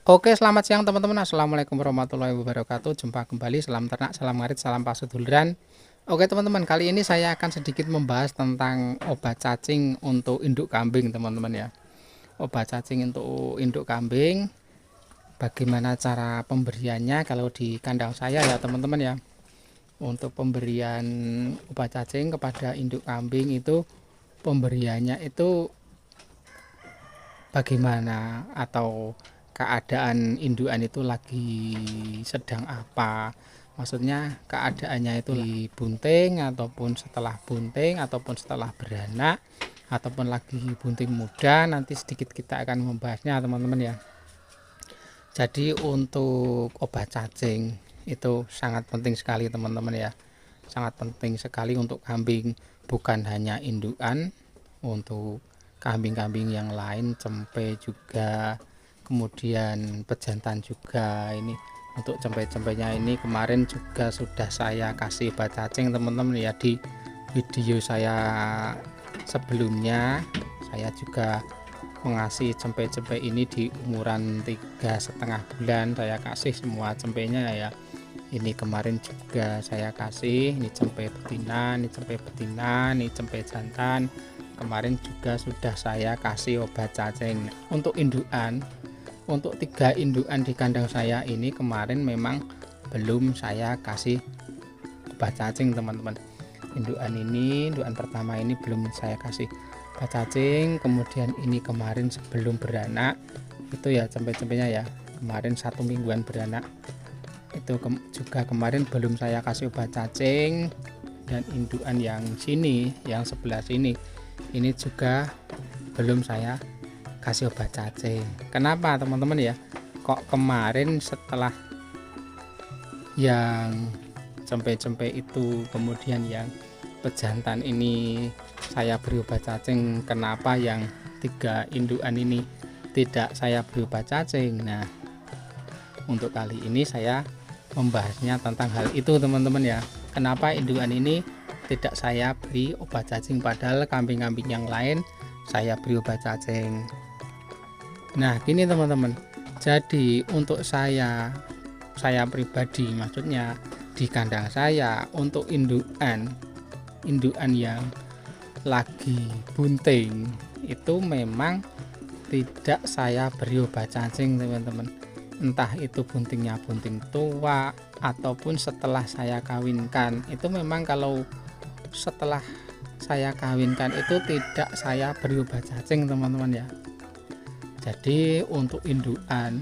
Oke, selamat siang teman-teman. Assalamualaikum warahmatullahi wabarakatuh. Jumpa kembali, salam ternak, salam ngarit, salam pasut-duluran. Oke teman-teman, kali ini saya akan sedikit membahas tentang obat cacing untuk induk kambing teman-teman ya. Obat cacing untuk induk kambing, bagaimana cara pemberiannya kalau di kandang saya ya teman-teman ya. Untuk pemberian obat cacing kepada induk kambing itu pemberiannya itu bagaimana, atau keadaan indukan itu lagi sedang apa, maksudnya keadaannya itu di bunting ataupun setelah bunting ataupun setelah beranak ataupun lagi bunting muda. Nanti sedikit kita akan membahasnya teman-teman ya. Jadi untuk obat cacing itu sangat penting sekali teman-teman ya, sangat penting sekali untuk kambing, bukan hanya indukan, untuk kambing-kambing yang lain, cempe juga, kemudian pejantan juga. Ini untuk cempe-cempenya ini kemarin juga sudah saya kasih obat cacing teman-teman ya. Di video saya sebelumnya saya juga mengasih cempe-cempe ini di umuran 3,5 bulan, saya kasih semua cempenya ya. Ini kemarin juga saya kasih, ini cempe betina, ini cempe betina, ini cempe jantan. Kemarin juga sudah saya kasih obat cacing. Untuk indukan, untuk 3 indukan di kandang saya ini kemarin memang belum saya kasih obat cacing teman-teman. Indukan ini, indukan pertama ini belum saya kasih obat cacing. Kemudian ini kemarin sebelum beranak itu ya, cempe-cempenya ya, kemarin 1 mingguan beranak itu juga kemarin belum saya kasih obat cacing. Dan indukan yang sini, yang sebelah sini, ini juga belum saya kasih obat cacing. Kenapa teman-teman ya, kok kemarin setelah yang cempe-cempe itu kemudian yang pejantan ini saya beri obat cacing, kenapa yang 3 indukan ini tidak saya beri obat cacing? Nah, untuk kali ini saya membahasnya tentang hal itu teman-teman ya. Kenapa indukan ini tidak saya beri obat cacing, padahal kambing-kambing yang lain saya beri obat cacing. Nah gini teman-teman, jadi untuk saya pribadi, maksudnya di kandang saya, untuk indukan yang lagi bunting itu memang tidak saya beri obat cacing teman-teman. Entah itu buntingnya bunting tua ataupun setelah saya kawinkan. Itu memang kalau setelah saya kawinkan itu tidak saya beri obat cacing teman-teman ya. Jadi untuk indukan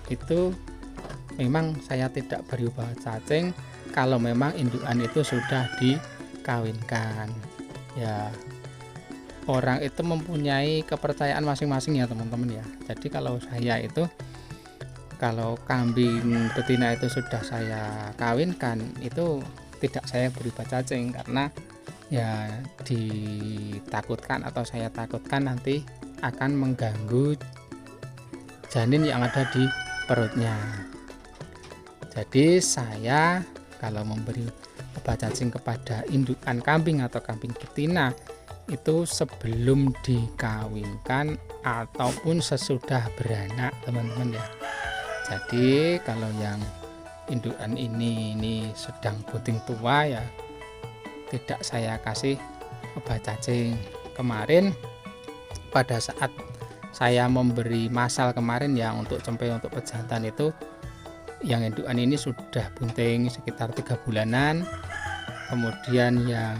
itu memang saya tidak beri obat cacing kalau memang indukan itu sudah dikawinkan ya. Orang itu mempunyai kepercayaan masing-masing ya teman-teman ya. Jadi kalau saya itu, kalau kambing betina itu sudah saya kawinkan itu tidak saya beri obat cacing, karena ya ditakutkan, atau saya takutkan nanti akan mengganggu janin yang ada di perutnya. Jadi saya kalau memberi obat cacing kepada indukan kambing atau kambing betina itu sebelum dikawinkan ataupun sesudah beranak teman-teman ya. Jadi kalau yang indukan ini sedang bunting tua ya, tidak saya kasih obat cacing. Kemarin pada saat saya memberi masal kemarin ya, untuk cempe, untuk pejantan itu yang indukan ini sudah bunting sekitar 3 bulanan. Kemudian yang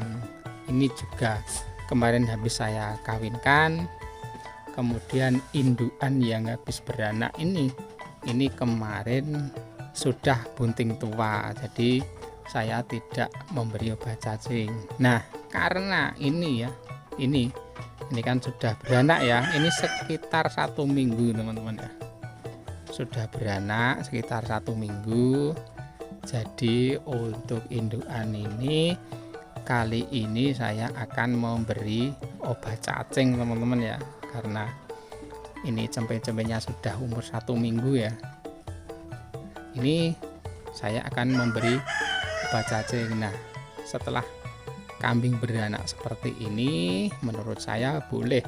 ini juga kemarin habis saya kawinkan. Kemudian indukan yang habis beranak ini kemarin sudah bunting tua, jadi saya tidak memberi obat cacing. Nah karena ini ya, ini kan sudah beranak ya, ini sekitar 1 minggu teman-teman ya, sudah beranak sekitar 1 minggu. Jadi untuk indukan ini kali ini saya akan memberi obat cacing teman-teman ya, karena ini cempe-cempenya sudah umur 1 minggu ya. Ini saya akan memberi obat cacing. Nah setelah kambing beranak seperti ini, menurut saya boleh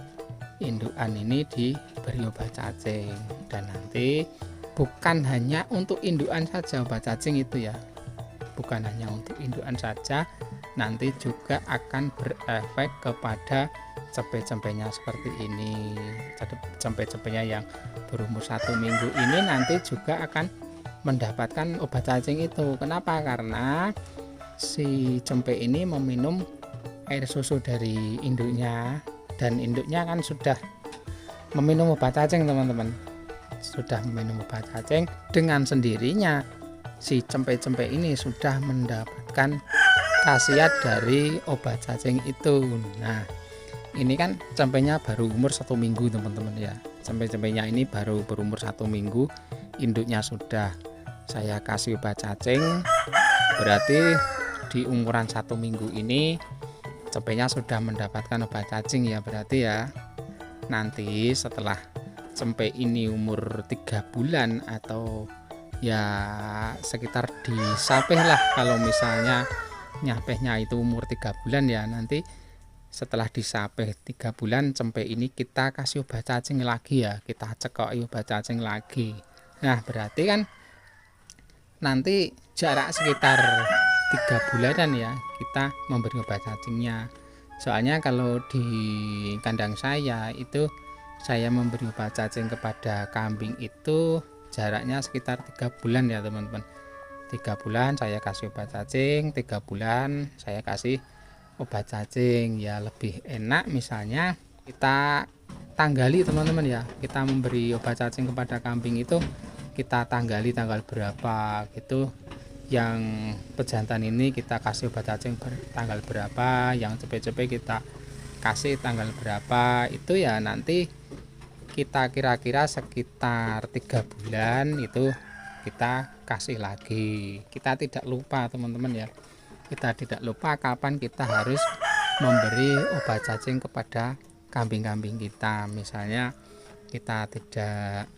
indukan ini diberi obat cacing. Dan nanti bukan hanya untuk indukan saja obat cacing itu ya, bukan hanya untuk indukan saja, nanti juga akan berefek kepada cempe-cempenya seperti ini. Jadi cempe-cempenya yang berumur 1 minggu ini nanti juga akan mendapatkan obat cacing itu. Kenapa? Karena si cempe ini meminum air susu dari induknya, dan induknya kan sudah meminum obat cacing teman-teman, sudah meminum obat cacing. Dengan sendirinya si cempe-cempe ini sudah mendapatkan khasiat dari obat cacing itu. Nah, ini kan cempenya baru umur 1 minggu teman-teman ya, cempe-cempenya ini baru berumur 1 minggu, induknya sudah saya kasih obat cacing, berarti di umuran 1 minggu ini cempenya sudah mendapatkan obat cacing ya, berarti ya. Nanti setelah cempe ini umur 3 bulan atau ya sekitar disapeh lah, kalau misalnya nyapehnya itu umur 3 bulan ya, nanti setelah disapeh 3 bulan cempe ini kita kasih obat cacing lagi ya, kita cekoki obat cacing lagi. Nah, berarti kan nanti jarak sekitar 3 bulanan ya kita memberi obat cacingnya. Soalnya kalau di kandang saya itu saya memberi obat cacing kepada kambing itu jaraknya sekitar 3 bulan ya teman-teman. 3 bulan saya kasih obat cacing, 3 bulan saya kasih obat cacing. Ya lebih enak misalnya kita tanggali teman-teman ya, kita memberi obat cacing kepada kambing itu kita tanggali tanggal berapa gitu. Yang pejantan ini kita kasih obat cacing tanggal berapa, yang cepe-cepe kita kasih tanggal berapa, itu ya nanti kita kira-kira sekitar 3 bulan itu kita kasih lagi. Kita tidak lupa teman-teman ya, kita tidak lupa kapan kita harus memberi obat cacing kepada kambing-kambing kita. Misalnya kita tidak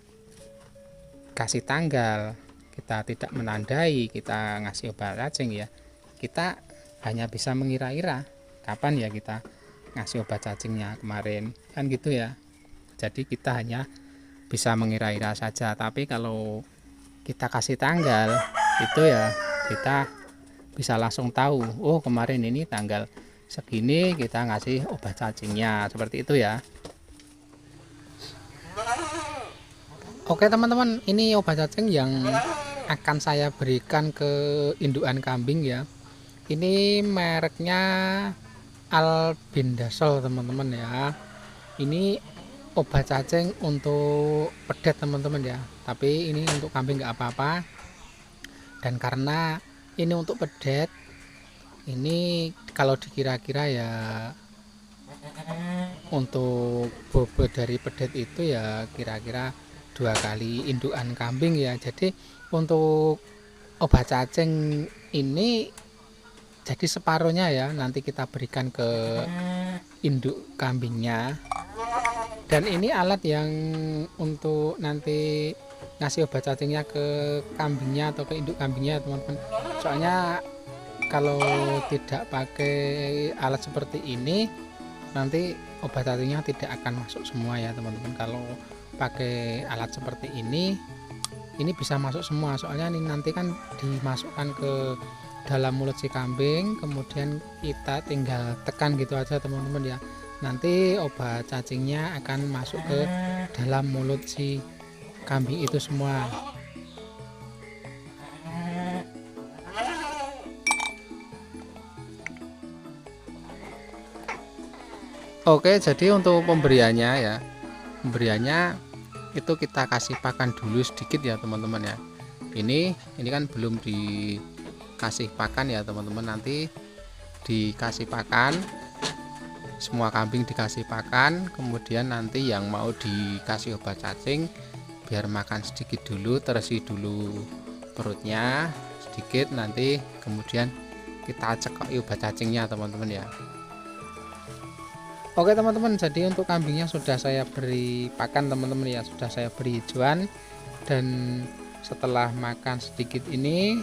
kasih tanggal, kita tidak menandai kita ngasih obat cacing ya, kita hanya bisa mengira-ira kapan ya kita ngasih obat cacingnya kemarin, kan gitu ya. Jadi kita hanya bisa mengira-ira saja, tapi kalau kita kasih tanggal itu ya kita bisa langsung tahu, oh kemarin ini tanggal segini kita ngasih obat cacingnya, seperti itu ya. Oke teman-teman, ini obat cacing yang akan saya berikan ke indukan kambing ya. Ini mereknya Albendazole teman-teman ya. Ini obat cacing untuk pedet teman-teman ya, tapi ini untuk kambing nggak apa-apa. Dan karena ini untuk pedet, ini kalau dikira-kira ya untuk bobot dari pedet itu ya kira-kira 2 kali indukan kambing ya. Jadi untuk obat cacing ini jadi separuhnya ya nanti kita berikan ke induk kambingnya. Dan ini alat yang untuk nanti ngasih obat cacingnya ke kambingnya atau ke induk kambingnya teman-teman. Soalnya kalau tidak pakai alat seperti ini nanti obat cacingnya tidak akan masuk semua ya teman-teman. Kalau pakai alat seperti ini bisa masuk semua, soalnya ini nanti kan dimasukkan ke dalam mulut si kambing, kemudian kita tinggal tekan gitu aja teman-teman ya, nanti obat cacingnya akan masuk ke dalam mulut si kambing itu semua. Oke, jadi untuk pemberiannya ya, pemberiannya itu kita kasih pakan dulu sedikit ya teman-teman ya. Ini kan belum dikasih pakan ya teman-teman, nanti dikasih pakan, semua kambing dikasih pakan, kemudian nanti yang mau dikasih obat cacing biar makan sedikit dulu, terisi dulu perutnya sedikit, nanti kemudian kita cekoki obat cacingnya teman-teman ya. Oke teman-teman, jadi untuk kambingnya sudah saya beri pakan teman-teman ya, sudah saya beri hijauan, dan setelah makan sedikit ini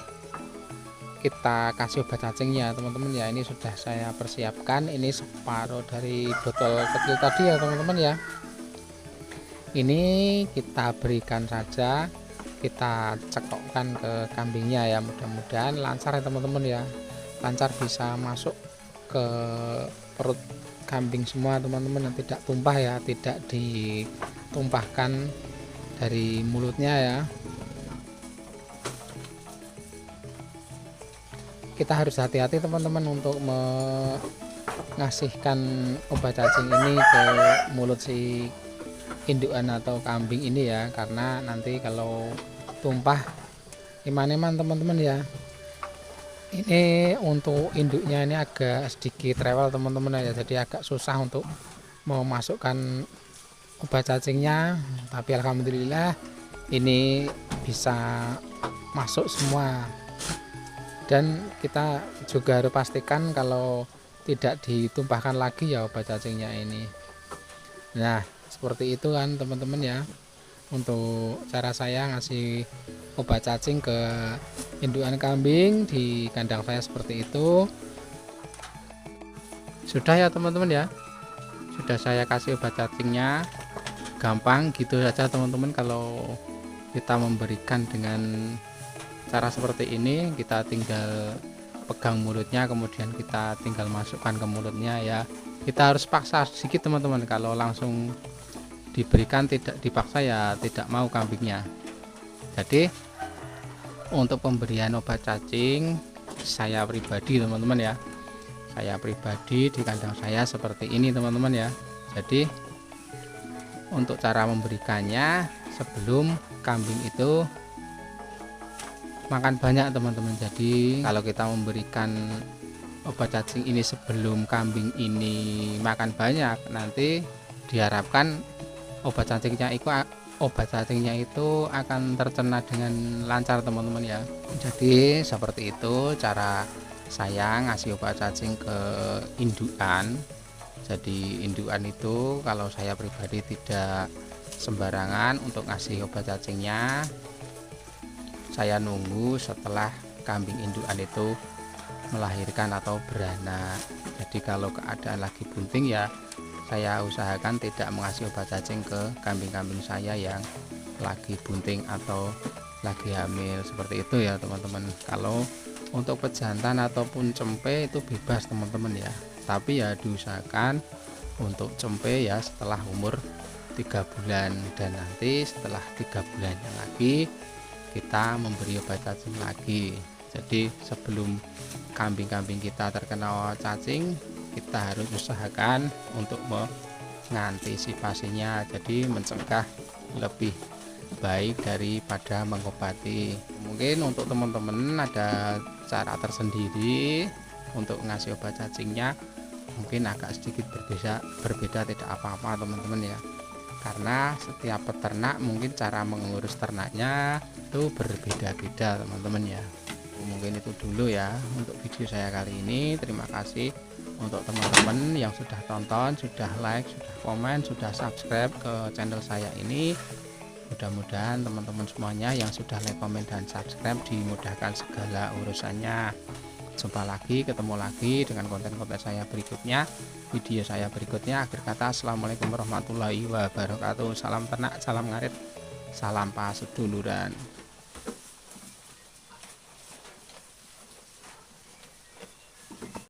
kita kasih obat cacingnya teman-teman ya. Ini sudah saya persiapkan, ini separuh dari botol kecil tadi ya teman-teman ya. Ini kita berikan saja kita cekokkan ke kambingnya ya, mudah-mudahan lancar ya teman-teman ya, lancar bisa masuk ke perut kambing semua teman-teman, yang tidak tumpah ya, tidak ditumpahkan dari mulutnya ya. Kita harus hati-hati teman-teman untuk mengasihkan obat cacing ini ke mulut si indukan atau kambing ini ya, karena nanti kalau tumpah iman-iman teman-teman ya. Ini untuk induknya ini agak sedikit rewel teman-teman ya, jadi agak susah untuk memasukkan obat cacingnya, tapi alhamdulillah ini bisa masuk semua. Dan kita juga harus pastikan kalau tidak ditumpahkan lagi ya obat cacingnya ini. Nah seperti itu kan teman-teman ya, untuk cara saya ngasih obat cacing ke indukan kambing di kandang saya seperti itu. Sudah ya teman-teman ya, sudah saya kasih obat cacingnya. Gampang gitu saja teman-teman, kalau kita memberikan dengan cara seperti ini, kita tinggal pegang mulutnya, kemudian kita tinggal masukkan ke mulutnya ya. Kita harus paksa sedikit teman-teman, kalau langsung diberikan tidak dipaksa ya tidak mau kambingnya. Jadi untuk pemberian obat cacing saya pribadi teman-teman ya, saya pribadi di kandang saya seperti ini teman-teman ya. Jadi untuk cara memberikannya, sebelum kambing itu makan banyak teman-teman. Jadi kalau kita memberikan obat cacing ini sebelum kambing ini makan banyak, nanti diharapkan obat cacingnya itu akan tercerna dengan lancar teman-teman ya. Jadi seperti itu cara saya ngasih obat cacing ke indukan. Jadi indukan itu kalau saya pribadi tidak sembarangan untuk ngasih obat cacingnya, saya nunggu setelah kambing indukan itu melahirkan atau beranak. Jadi kalau keadaan lagi bunting ya saya usahakan tidak mengasih obat cacing ke kambing-kambing saya yang lagi bunting atau lagi hamil, seperti itu ya teman-teman. Kalau untuk pejantan ataupun cempe itu bebas teman-teman ya, tapi ya diusahakan untuk cempe ya setelah umur 3 bulan, dan nanti setelah 3 bulannya lagi kita memberi obat cacing lagi. Jadi sebelum kambing-kambing kita terkena cacing, kita harus usahakan untuk mengantisipasinya, jadi mencegah lebih baik daripada mengobati. Mungkin untuk teman-teman ada cara tersendiri untuk ngasih obat cacingnya, mungkin agak sedikit berbeda tidak apa-apa teman-teman ya, karena setiap peternak mungkin cara mengurus ternaknya itu berbeda-beda teman-teman ya. Mungkin itu dulu ya untuk video saya kali ini. Terima kasih untuk teman-teman yang sudah tonton, sudah like, sudah komen, sudah subscribe ke channel saya ini. Mudah-mudahan teman-teman semuanya yang sudah like, komen, dan subscribe dimudahkan segala urusannya. Jumpa lagi, ketemu lagi dengan konten-konten saya berikutnya, video saya berikutnya. Akhir kata, assalamualaikum warahmatullahi wabarakatuh. Salam ternak, salam ngarit, salam paseduluran.